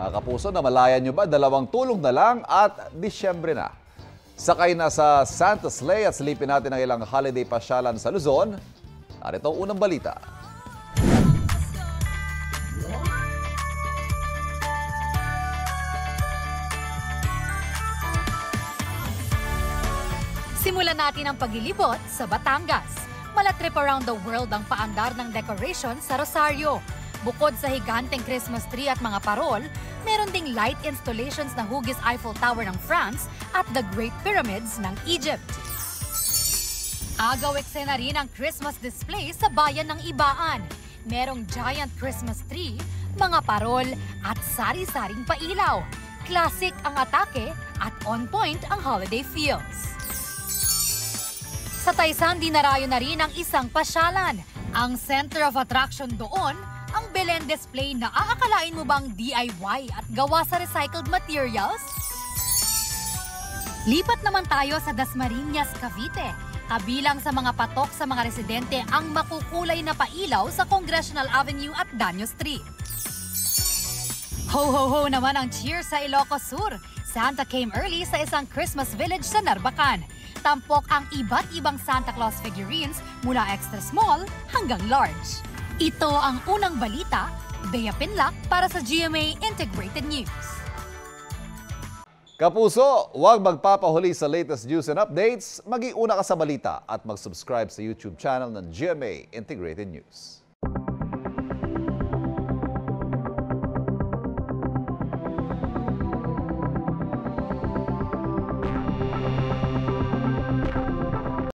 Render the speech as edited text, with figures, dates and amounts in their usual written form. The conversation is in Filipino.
Mga kapuso, namalayan nyo ba? Dalawang tulong na lang at Disyembre na. Sakay na sa Santa Sleigh at silipin natin ang ilang holiday pasyalan sa Luzon. Narito ang unang balita. Simulan natin ang paglilibot sa Batangas. Mala trip around the world ang paandar ng decoration sa Rosario. Bukod sa higanteng Christmas tree at mga parol, meron ding light installations na hugis Eiffel Tower ng France at the Great Pyramids ng Egypt. Agaw eksena rin ang Christmas display sa bayan ng Ibaan. Merong giant Christmas tree, mga parol at sari-saring pailaw. Classic ang atake at on point ang holiday feels. Sa Taysan, dinarayo na rin ang isang pasyalan. Ang center of attraction doon, ang Belen display na aakalain mo bang DIY at gawa sa recycled materials? Lipat naman tayo sa Dasmariñas, Cavite. Kabilang sa mga patok sa mga residente ang makukulay na pailaw sa Congressional Avenue at Danyo Street. Ho ho ho naman ang cheer sa Ilocos Sur. Santa came early sa isang Christmas village sa Narbacan. Tampok ang iba't ibang Santa Claus figurines mula extra small hanggang large. Ito ang unang balita, Bea Pinlac para sa GMA Integrated News. Kapuso, huwag magpapahuli sa latest news and updates. Mag-iuna ka sa balita at mag-subscribe sa YouTube channel ng GMA Integrated News.